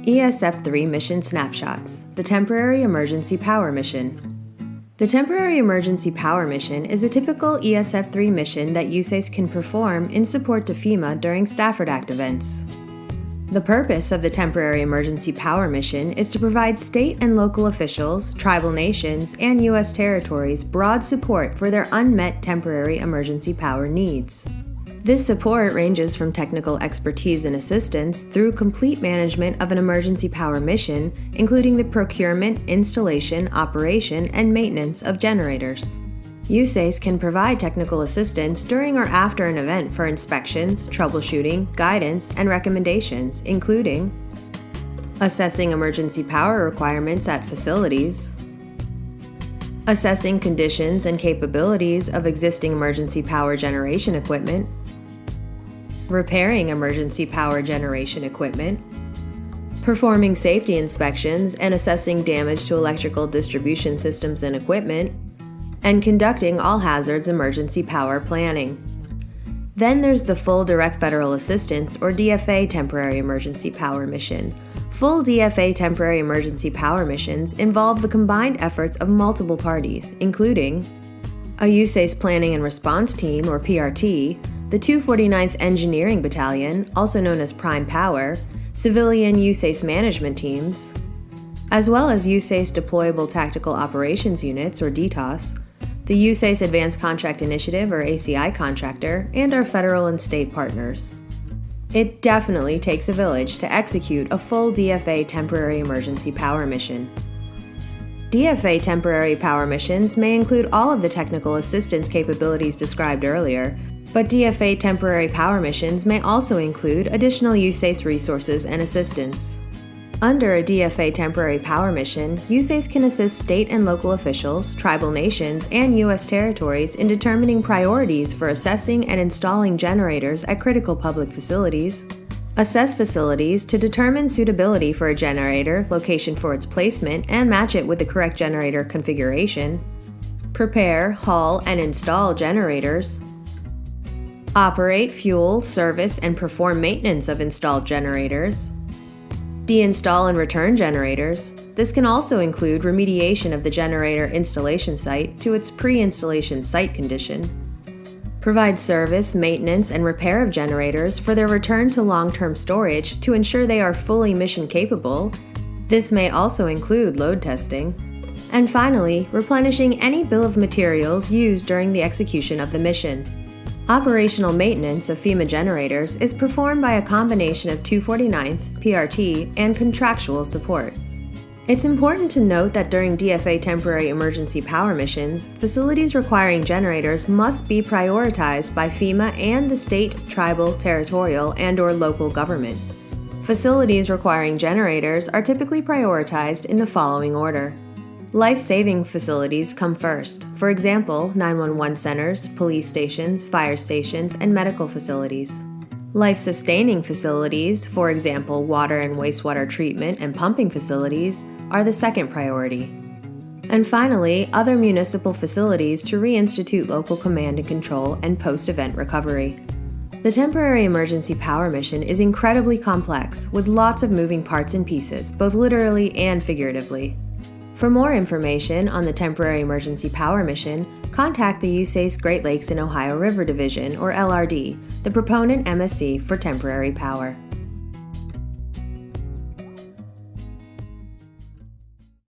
ESF-3 Mission Snapshots, the Temporary Emergency Power Mission. The Temporary Emergency Power Mission is a typical ESF-3 mission that USACE can perform in support to FEMA during Stafford Act events. The purpose of the Temporary Emergency Power Mission is to provide state and local officials, tribal nations, and U.S. territories broad support for their unmet temporary emergency power needs. This support ranges from technical expertise and assistance through complete management of an emergency power mission, including the procurement, installation, operation, and maintenance of generators. USACE can provide technical assistance during or after an event for inspections, troubleshooting, guidance, and recommendations, including assessing emergency power requirements at facilities, assessing conditions and capabilities of existing emergency power generation equipment, repairing emergency power generation equipment, performing safety inspections and assessing damage to electrical distribution systems and equipment, and conducting all hazards emergency power planning. Then there's the Full Direct Federal Assistance, or DFA, Temporary Emergency Power Mission. Full DFA Temporary Emergency Power Missions involve the combined efforts of multiple parties, including a USACE Planning and Response Team, or PRT, the 249th Engineering Battalion, also known as Prime Power, civilian USACE management teams, as well as USACE Deployable Tactical Operations Units, or DTOS, the USACE Advanced Contract Initiative, or ACI contractor, and our federal and state partners. It definitely takes a village to execute a full DFA Temporary Emergency Power Mission. DFA Temporary Power Missions may include all of the technical assistance capabilities described earlier, but DFA Temporary Power Missions may also include additional USACE resources and assistance. Under a DFA Temporary Power Mission, USACE can assist state and local officials, tribal nations, and U.S. territories in determining priorities for assessing and installing generators at critical public facilities, assess facilities to determine suitability for a generator, location for its placement, and match it with the correct generator configuration, prepare, haul, and install generators, operate, fuel, service, and perform maintenance of installed generators, deinstall and return generators. This can also include remediation of the generator installation site to its pre-installation site condition, provide service, maintenance, and repair of generators for their return to long-term storage to ensure they are fully mission capable. This may also include load testing. And finally, replenishing any bill of materials used during the execution of the mission. Operational maintenance of FEMA generators is performed by a combination of 249th, PRT, and contractual support. It's important to note that during DFA Temporary Emergency Power Missions, facilities requiring generators must be prioritized by FEMA and the state, tribal, territorial, and/or local government. Facilities requiring generators are typically prioritized in the following order. Life-saving facilities come first, for example, 911 centers, police stations, fire stations, and medical facilities. Life-sustaining facilities, for example, water and wastewater treatment and pumping facilities, are the second priority. And finally, other municipal facilities to reinstitute local command and control and post-event recovery. The Temporary Emergency Power Mission is incredibly complex, with lots of moving parts and pieces, both literally and figuratively. For more information on the Temporary Emergency Power Mission, contact the USACE Great Lakes and Ohio River Division, or LRD, the proponent MSC for temporary power.